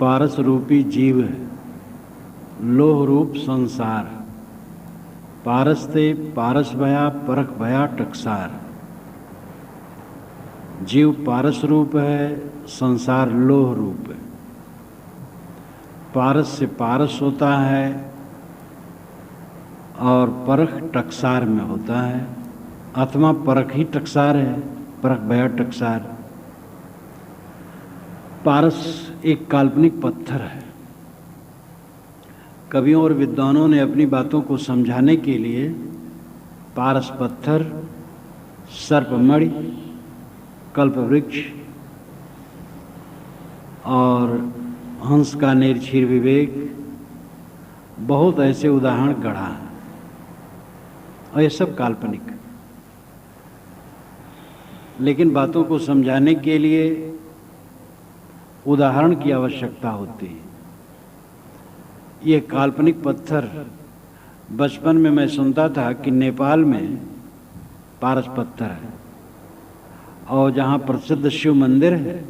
पारस रूपी जीव है, लोह रूप संसार। पारस ते पारस भया परख भया टकसार। जीव पारस रूप है, संसार लोह रूप है। पारस से पारस होता है और परख टकसार में होता है, अथवा परख ही टकसार है, परख भया टकसार। पारस एक काल्पनिक पत्थर है। कवियों और विद्वानों ने अपनी बातों को समझाने के लिए पारस पत्थर, सर्पमणि, कल्पवृक्ष और हंस का निर्क्षीर विवेक, बहुत ऐसे उदाहरण गढ़ा है, और ये सब काल्पनिक। लेकिन बातों को समझाने के लिए उदाहरण की आवश्यकता होती है। ये काल्पनिक पत्थर, बचपन में मैं सुनता था कि नेपाल में पारस पत्थर है, और जहाँ प्रसिद्ध शिव मंदिर है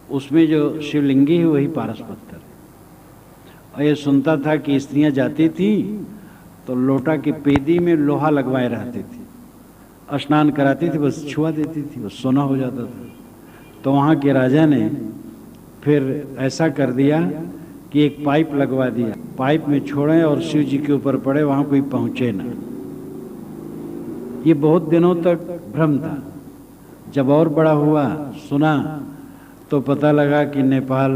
उसमें जो शिवलिंगी है वही पारस पत्थर है। और ये सुनता था कि स्त्रियां जाती थी तो लोटा की पेदी में लोहा लगवाए रहती थी, स्नान कराती थी, बस छुआ देती थी, बस सोना हो जाता था। तो वहाँ के राजा ने फिर ऐसा कर दिया कि एक पाइप लगवा दिया, पाइप में छोड़ें और शिव जी के ऊपर पड़े, वहाँ कोई पहुँचे ना। ये बहुत दिनों तक भ्रम था। जब और बड़ा हुआ, सुना, तो पता लगा कि नेपाल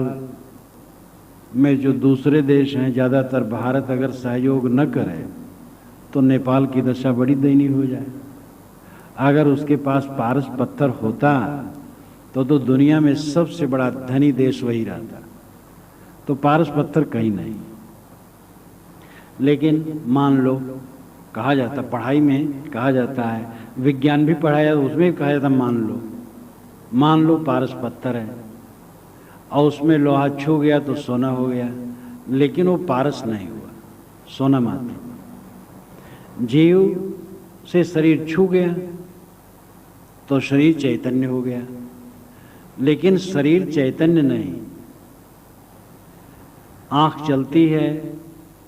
में जो दूसरे देश हैं, ज़्यादातर भारत अगर सहयोग न करे तो नेपाल की दशा बड़ी दयनीय हो जाए। अगर उसके पास पारस पत्थर होता तो दुनिया में सबसे बड़ा धनी देश वही रहता। तो पारस पत्थर कहीं नहीं। लेकिन मान लो, कहा जाता, पढ़ाई में कहा जाता है, विज्ञान भी पढ़ाया, उसमें भी कहा जाता मान लो पारस पत्थर है और उसमें लोहा छू गया तो सोना हो गया, लेकिन वो पारस नहीं हुआ, सोना मात्र। जीव से शरीर छू गया तो शरीर चैतन्य हो गया, लेकिन शरीर चैतन्य नहीं। आँख चलती है,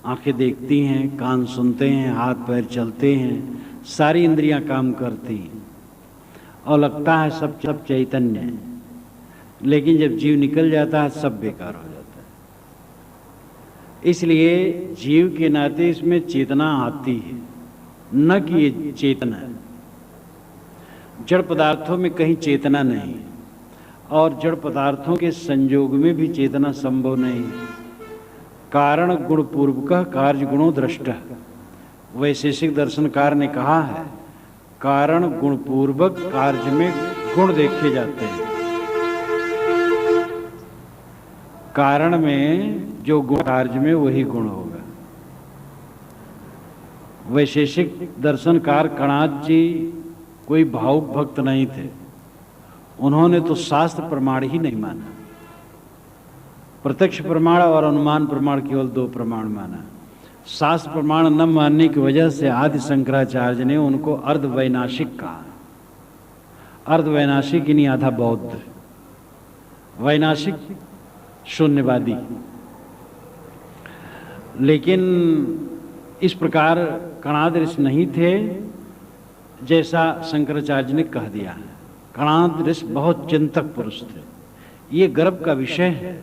आंखें देखती हैं, कान सुनते हैं, हाथ पैर चलते हैं, सारी इंद्रियां काम करती हैं और लगता है सब चैतन्य है। लेकिन जब जीव निकल जाता है सब बेकार हो जाता है। इसलिए जीव के नाते इसमें चेतना आती है, न कि ये चेतना है। जड़ पदार्थों में कहीं चेतना नहीं, और जड़ पदार्थों के संयोग में भी चेतना संभव नहीं। कारण गुण पूर्वक कार्य गुणों दृष्ट। वैशेषिक दर्शनकार ने कहा है, कारण गुण पूर्वक कार्य में गुण देखे जाते हैं। कारण में जो गुण, कार्य में वही गुण होगा। वैशेषिक दर्शनकार कणाद जी कोई भावुक भक्त नहीं थे। उन्होंने तो शास्त्र प्रमाण ही नहीं माना। प्रत्यक्ष प्रमाण और अनुमान प्रमाण केवल दो प्रमाण माना। शास्त्र प्रमाण न मानने की वजह से आदि शंकराचार्य ने उनको अर्धवैनाशिक कहा। अर्धवैनाशिक यानी आधा बौद्ध, वैनाशिक शून्यवादी। लेकिन इस प्रकार कणाद ऋषि नहीं थे जैसा शंकराचार्य ने कह दिया है। कणाद ऋषि बहुत चिंतक पुरुष थे। ये गर्व का विषय है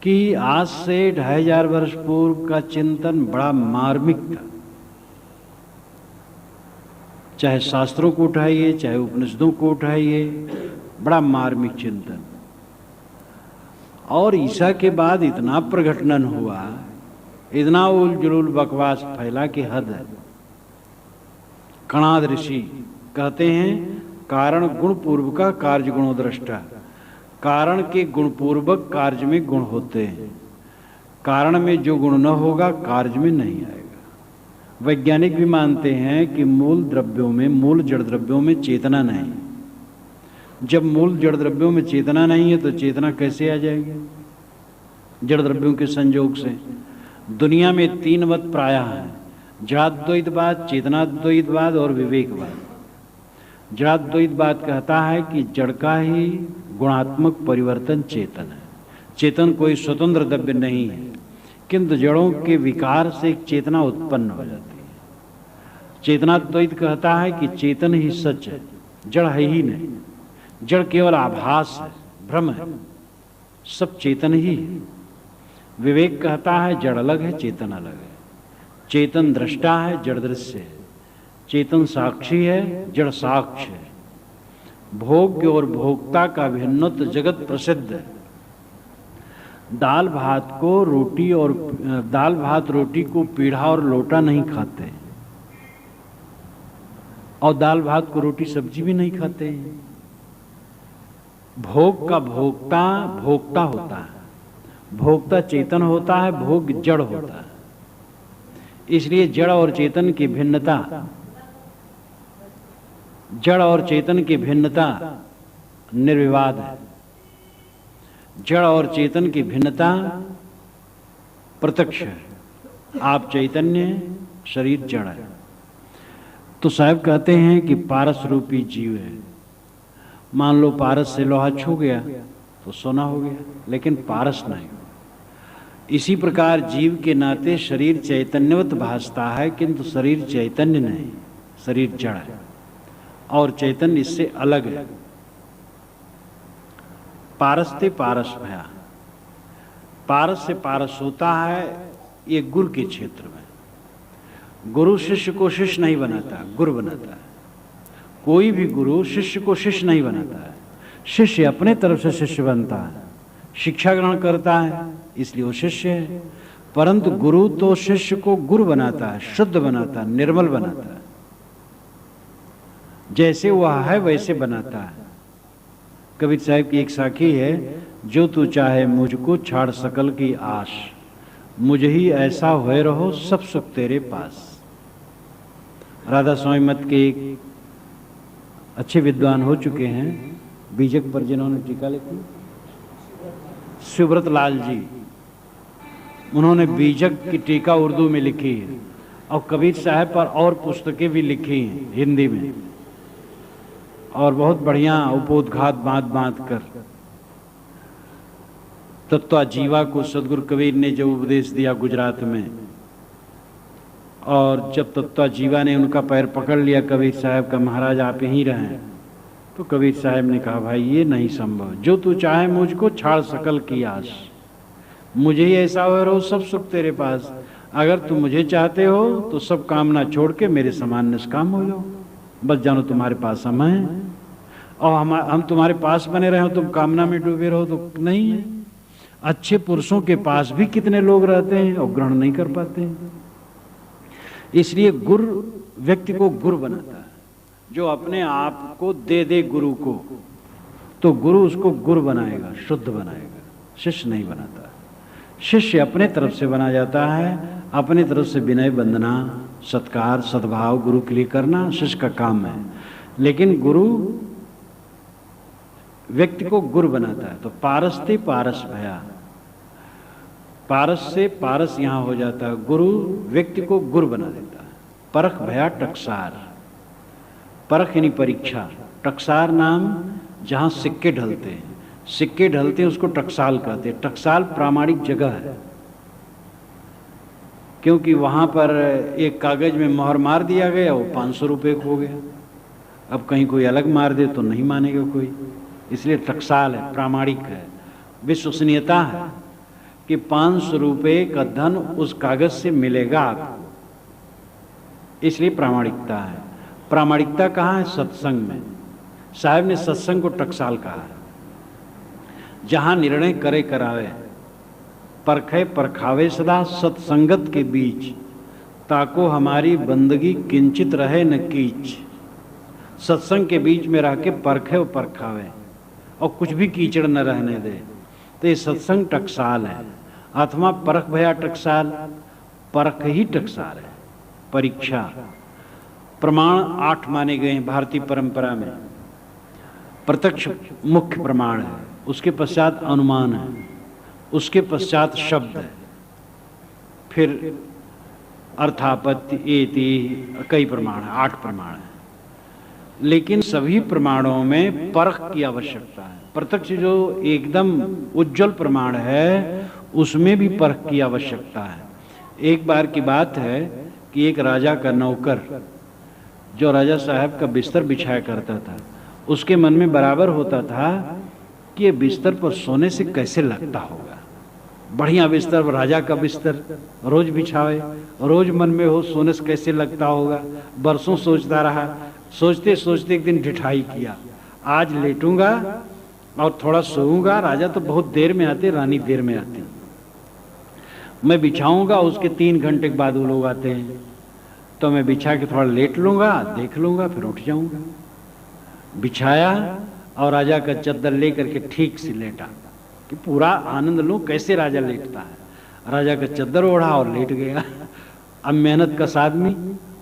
कि आज से 2500 वर्ष पूर्व का चिंतन बड़ा मार्मिक था। चाहे शास्त्रों को उठाइए, चाहे उपनिषदों को उठाइए, बड़ा मार्मिक चिंतन। और ईसा के बाद इतना प्रघटन हुआ, इतना उल जुलूल बकवास फैला कि हद है। कणाद ऋषि कहते हैं, कारण गुण पूर्व का कार्य गुणों दृष्टा। कारण के गुण पूर्वक कार्य में गुण होते हैं। कारण में जो गुण न होगा कार्य में नहीं आएगा। वैज्ञानिक भी मानते हैं कि मूल द्रव्यों में, मूल जड़ द्रव्यों में चेतना नहीं। जब मूल जड़ द्रव्यों में चेतना नहीं है तो चेतना कैसे आ जाएगी? जड़ द्रव्यों के संयोग से। दुनिया में 3 मत प्रायः हैं, जड़ाद्वैतवाद, चेतनाद्वैतवाद और विवेकवाद। जड़ाद्वैतवाद कहता है कि जड़ का ही गुणात्मक परिवर्तन चेतन है। चेतन कोई स्वतंत्र द्रव्य नहीं है, किंतु जड़ों के विकार से एक चेतना उत्पन्न हो जाती है। चेतनाद्वैत कहता है कि चेतन ही सच है, जड़ है ही नहीं। जड़ केवल आभास है, भ्रम है, सब चेतन ही है। विवेक कहता है जड़ अलग है, चेतन अलग है। चेतन दृष्टा है, जड़ दृश्य है। चेतन साक्षी है, जड़ साक्ष्य है। भोग्य और भोक्ता का भिन्नत्व जगत प्रसिद्ध है। दाल भात रोटी को पीढ़ा और लोटा नहीं खाते, और दाल भात को रोटी सब्जी भी नहीं खाते। भोग का भोक्ता भोक्ता होता है, भोक्ता चेतन होता है, भोग जड़ होता है। इसलिए जड़ और चेतन की भिन्नता निर्विवाद है। जड़ और चेतन की भिन्नता प्रत्यक्ष है। आप चैतन्य हैं, शरीर जड़ है। तो साहब कहते हैं कि पारस रूपी जीव है। मान लो पारस से लोहा छू गया तो सोना हो गया, लेकिन पारस नहीं। इसी प्रकार जीव के नाते शरीर चैतन्यवत भासता है, किंतु शरीर चैतन्य नहीं, शरीर जड़ है और चैतन्य इससे अलग है। पारस्ते पारस भया, पारस से पारस होता है ये गुरु के क्षेत्र में। गुरु शिष्य को शिष्य नहीं बनाता, गुरु बनाता है। कोई भी गुरु शिष्य को शिष्य नहीं बनाता है, शिष्य अपने तरफ से शिष्य बनता है, शिक्षा ग्रहण करता है, इसलिए वो शिष्य है। परंतु गुरु तो शिष्य को गुरु बनाता है, शुद्ध बनाता है, निर्मल बनाता है। जैसे वह है वैसे बनाता है। कबीर साहब की एक साखी है, जो तू चाहे मुझको छाड़ सकल की आश, मुझे ही ऐसा होए रहो सब सुख तेरे पास। राधा स्वामी मत के एक अच्छे विद्वान हो चुके हैं, बीजक पर जिन्होंने टीका लिखी, शिवव्रत लाल जी, उन्होंने बीजक की टीका उर्दू में लिखी है और कबीर साहब पर और पुस्तकें भी लिखी हैं हिंदी में, और बहुत बढ़िया उपोद्घात बांध कर। तत्वा जीवा को सदगुरु कबीर ने जो उपदेश दिया गुजरात में, और जब तत्वा जीवा ने उनका पैर पकड़ लिया कबीर साहब का, महाराज आप यहीं रहें, तो कबीर साहब ने कहा भाई ये नहीं संभव। जो तू चाहे मुझको छाड़ सकल की आस, मुझे ही ऐसा हो रहो सब सुख तेरे पास। अगर तुम मुझे चाहते हो तो सब कामना छोड़ के मेरे समान निष्काम हो जाओ, बस जानो तुम्हारे पास हम हैं, और हम तुम्हारे पास बने रहे हो, तुम कामना में डूबे रहो तो नहीं है। अच्छे पुरुषों के पास भी कितने लोग रहते हैं और ग्रहण नहीं कर पाते हैं। इसलिए गुरु व्यक्ति को गुरु बनाता है। जो अपने आप को दे दे गुरु को, तो गुरु उसको गुरु बनाएगा, शुद्ध बनाएगा, शिष्य नहीं बनाता। शिष्य अपने तरफ से बना जाता है, अपने तरफ से विनय वंदना सत्कार सद्भाव गुरु के लिए करना शिष्य का काम है। लेकिन गुरु व्यक्ति को गुरु बनाता है। तो पारस्ते पारस भया, पारस से पारस यहां हो जाता है। गुरु व्यक्ति को गुरु बना देता है। परख भया टकसार, परख यानी परीक्षा, टकसार नाम जहां सिक्के ढलते हैं, सिक्के ढलते हैं उसको टकसाल कहते हैं। टकसाल प्रामाणिक जगह है, क्योंकि वहां पर एक कागज में मोहर मार दिया गया, वो 500 रुपये हो गया। अब कहीं कोई अलग मार दे तो नहीं मानेगा कोई, इसलिए टकसाल है, प्रामाणिक है, विश्वसनीयता है कि 500 रुपये का धन उस कागज से मिलेगा आपको, इसलिए प्रामाणिकता है। प्रामाणिकता कहाँ है? सत्संग में। साहब ने सत्संग को टकसाल कहा है। जहां निर्णय करे करावे, परखे परखावे सदा सत्संगत के बीच, ताको हमारी बंदगी किंचित रहे न कीच। सत्संग के बीच में रह के परखे और परखावे और कुछ भी कीचड़ न रहने दे, तो ये सत्संग टकसाल है। अथवा परख भया टकसाल, परख ही टकसाल है। परीक्षा प्रमाण 8 माने गए हैं भारतीय परंपरा में। प्रत्यक्ष मुख्य प्रमाण है, उसके पश्चात अनुमान है, उसके पश्चात शब्द है, फिर अर्थापत्ति एति, कई प्रमाण है, 8 प्रमाण है। लेकिन सभी प्रमाणों में परख की आवश्यकता है। प्रत्यक्ष जो एकदम उज्जवल प्रमाण है उसमें भी परख की आवश्यकता है। एक बार की बात है कि एक राजा का नौकर जो राजा साहब का बिस्तर बिछाया करता था, उसके मन में बराबर होता था कि ये बिस्तर पर सोने से कैसे लगता होगा। बढ़िया बिस्तर, राजा का बिस्तर रोज बिछावे, रोज मन में हो सोने से कैसे लगता होगा। बरसों सोचता रहा, सोचते सोचते एक दिन ढिठाई किया, आज लेटूंगा और थोड़ा सोऊंगा। राजा तो बहुत देर में आते, रानी देर में आती। मैं बिछाऊंगा, उसके 3 घंटे के बाद वो लोग आते हैं, तो मैं बिछा के थोड़ा लेट लूंगा, देख लूंगा, फिर उठ जाऊंगा। बिछाया और राजा का चद्दर लेकर के ठीक से लेटा कि पूरा आनंद लूं कैसे राजा लेटता है। राजा का चद्दर ओढ़ा और लेट गया। अब मेहनत का आदमी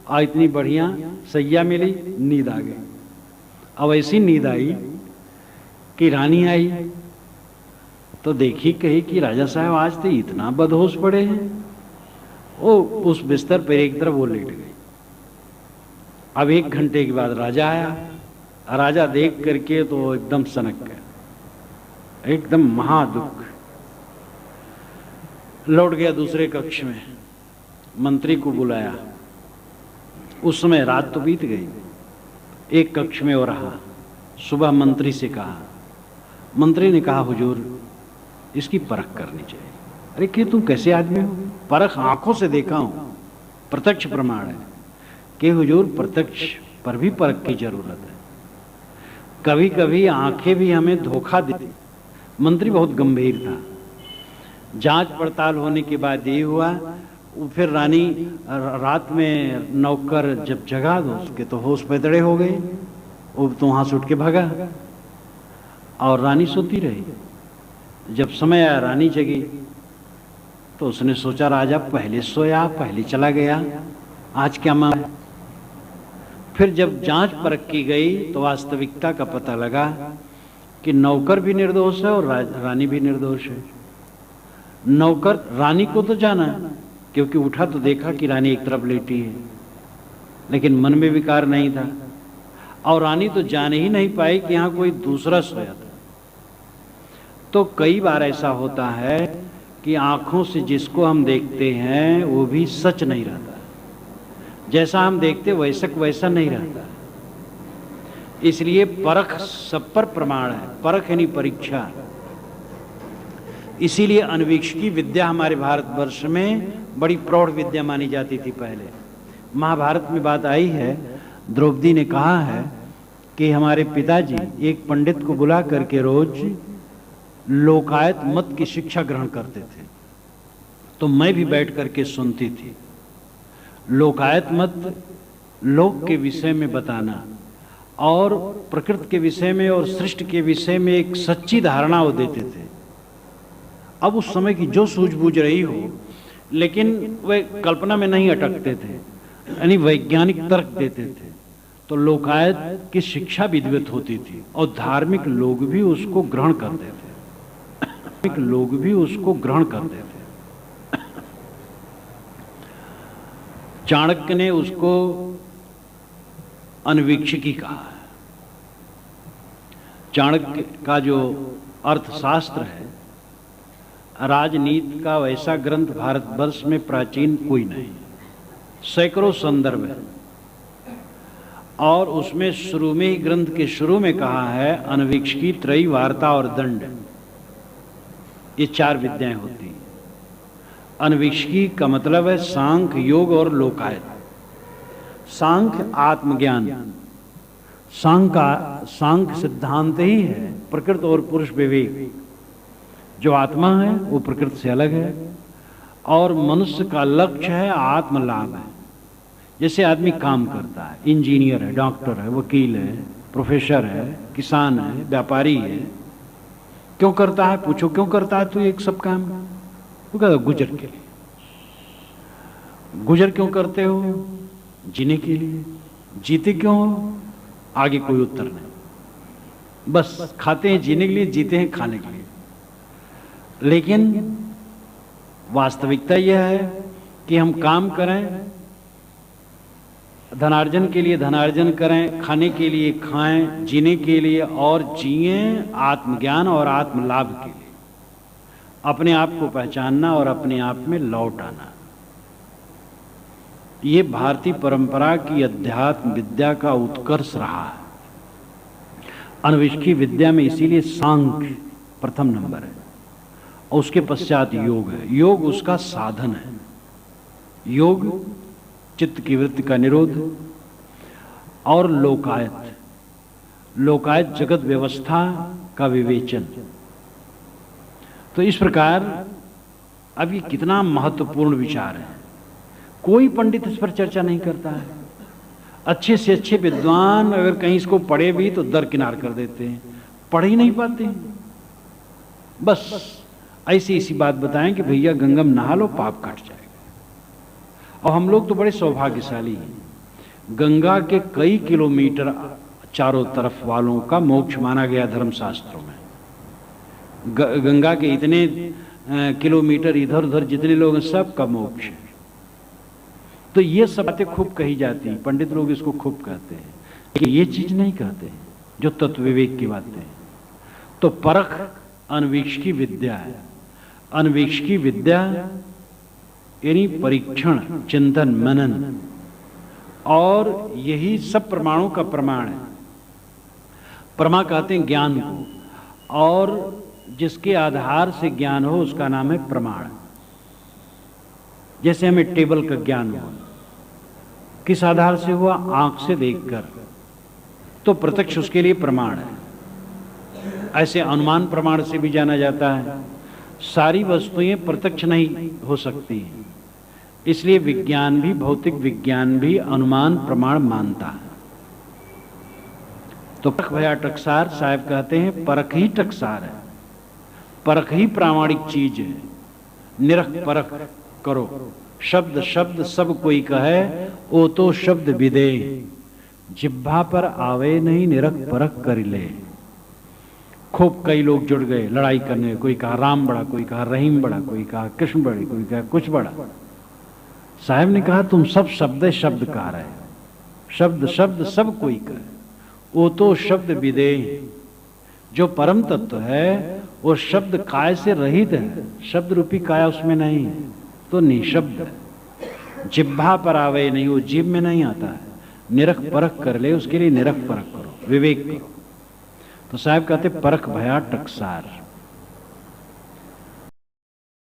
और इतनी बढ़िया सैया मिली, नींद आ गई। अब ऐसी नींद आई कि रानी आई तो देखी, कही कि राजा साहब आज तो इतना बदहोश पड़े हैं। वो उस बिस्तर पर एक तरफ वो लेट गई। अब 1 घंटे के बाद राजा आया। राजा देख करके तो एकदम सनक गया, एकदम महादुख। लौट गया दूसरे कक्ष में, मंत्री को बुलाया। उस समय रात तो बीत गई, एक कक्ष में वो रहा। सुबह मंत्री से कहा, मंत्री ने कहा हुजूर इसकी परख करनी चाहिए। अरे कि तुम कैसे आदमी हो? परख आंखों से देखा हूं, प्रत्यक्ष प्रमाण है कि हुजूर प्रत्यक्ष पर भी परख की जरूरत है। कभी कभी आंखें भी हमें धोखा देती। मंत्री बहुत गंभीर था। जांच पड़ताल होने के बाद ये हुआ, फिर रानी रात में नौकर जब जगा दो उसके तो होश पैदड़े हो गए, वो तो वहां से उठ के भागा और रानी सोती रही। जब समय आया रानी जगी तो उसने सोचा राजा पहले सोया, पहले चला गया, आज क्या मामला। फिर जब जांच परख की गई तो वास्तविकता का पता लगा कि नौकर भी निर्दोष है और रानी भी निर्दोष है। नौकर रानी को तो जाना क्योंकि उठा तो देखा कि रानी एक तरफ लेटी है, लेकिन मन में विकार नहीं था। और रानी तो जान ही नहीं पाई कि यहां कोई दूसरा सोया था। तो कई बार ऐसा होता है कि आंखों से जिसको हम देखते हैं वो भी सच नहीं रहता, जैसा हम देखते वैसा नहीं रहता। इसलिए परख सब पर प्रमाण है, परख यानी परीक्षा। इसीलिए अन्वीक्षिकी विद्या हमारे भारतवर्ष में बड़ी प्रौढ़ विद्या मानी जाती थी पहले। महाभारत में बात आई है, द्रौपदी ने कहा है कि हमारे पिताजी एक पंडित को बुला करके रोज लोकायत मत की शिक्षा ग्रहण करते थे, तो मैं भी बैठ करके सुनती थी। लोकायत मत लोक के विषय में बताना और प्रकृति के विषय में और सृष्टि के विषय में एक सच्ची धारणा वो देते थे। अब उस समय की जो सूझबूझ रही हो, लेकिन वे कल्पना में नहीं अटकते थे, यानी वैज्ञानिक तर्क देते थे। तो लोकायत की शिक्षा विद्वत होती थी और धार्मिक लोग भी उसको ग्रहण करते थे। लोग भी उसको ग्रहण करते थे। चाणक्य ने उसको अन्वीक्षिकी कहा है। चाणक्य का जो अर्थशास्त्र है, राजनीति का वैसा ग्रंथ भारतवर्ष में प्राचीन कोई नहीं, सैकड़ों संदर्भ है। और उसमें शुरू में ही ग्रंथ के शुरू में कहा है अन्वीक्षिकी, त्रयी, वार्ता और दंड, ये 4 विद्याएं होती हैं। अन्वीक्षिकी का मतलब है सांख्य, योग और लोकायत। सांख्य आत्मज्ञान, सांख्य सिद्धांत ही है प्रकृति और पुरुष विवेक। जो आत्मा है वो प्रकृति से अलग है और मनुष्य का लक्ष्य है आत्मलाभ है। जैसे आदमी काम करता है, इंजीनियर है, डॉक्टर है, वकील है, प्रोफेसर है, किसान है, व्यापारी है, क्यों करता है? पूछो क्यों करता है? तो एक सब काम वो कहता गुजर के लिए। गुजर क्यों करते हो? जीने के लिए। जीते क्यों हो? आगे कोई उत्तर नहीं, बस खाते हैं जीने के लिए, जीते हैं खाने के लिए। लेकिन वास्तविकता यह है कि हम काम करें धनार्जन के लिए धनार्जन करें, खाने के लिए खाएं, जीने के लिए और जिएं, आत्मज्ञान और आत्म लाभ के लिए, अपने आप को पहचानना और अपने आप में लौट आना। ये भारतीय परंपरा की अध्यात्म विद्या का उत्कर्ष रहा है। अन्वेषकी विद्या में इसीलिए सांख्य प्रथम नंबर है और उसके पश्चात योग है। योग उसका साधन है। योग चित्त की वृत्ति का निरोध और लोकायत, लोकायत जगत व्यवस्था का विवेचन। तो इस प्रकार अब ये कितना महत्वपूर्ण विचार है। कोई पंडित इस पर चर्चा नहीं करता है। अच्छे से अच्छे विद्वान अगर कहीं इसको पढ़े भी तो दरकिनार कर देते हैं, पढ़ ही नहीं पाते हैं। बस ऐसी ऐसी बात बताएं कि भैया गंगा में नहा लो, पाप कट जाएगा। और हम लोग तो बड़े सौभाग्यशाली हैं। गंगा के कई किलोमीटर चारों तरफ वालों का मोक्ष माना गया धर्मशास्त्रों में। गंगा के इतने किलोमीटर इधर उधर जितने लोग हैं, सबका मोक्ष है। तो ये सब बातें खूब कही जाती हैं, पंडित लोग इसको खूब कहते हैं, कि ये चीज नहीं कहते जो तत्व विवेक की बातें हैं। तो परख अन्वेषकी विद्या है। अन्वेषकी विद्या यानी परीक्षण, चिंतन, मनन, और यही सब प्रमाणों का प्रमाण है। प्रमा कहते हैं ज्ञान को, और जिसके आधार से ज्ञान हो उसका नाम है प्रमाण। जैसे हमें टेबल का ज्ञान हुआ, किस आधार से हुआ? आंख से देखकर, तो प्रत्यक्ष उसके लिए प्रमाण है। ऐसे अनुमान प्रमाण से भी जाना जाता है। सारी वस्तुएं प्रत्यक्ष नहीं हो सकती, इसलिए विज्ञान भी, भौतिक विज्ञान भी अनुमान प्रमाण मानता है। तो परख भया टकसार, साहब कहते हैं परख ही टकसार है, परख ही प्रामाणिक चीज है। निरख परख करो, शब्द शब्द सब कोई कहे, ओ तो शब्द विदे, जिह्वा पर आवे नहीं निरख परख कर ले। खूब कई लोग जुड़ गए लड़ाई करने, कोई कहा राम बड़ा, कोई कहा रहीम बड़ा, कोई कहा कृष्ण बड़े, कोई कहा कुछ बड़ा। साहब ने कहा तुम सब शब्द शब्द कह रहे हो, शब्द शब्द सब कोई कहे, वो तो शब्द विदे, जो परम तत्व है वो शब्द काय से रहित है, शब्द रूपी काया उसमें नहीं है, तो निशब्द है। जिह्वा पर आवे नहीं, वो जीभ में नहीं आता है। निरख परख कर ले, उसके लिए निरख परख करो, विवेक करो। तो साहब कहते परख भया टकसार।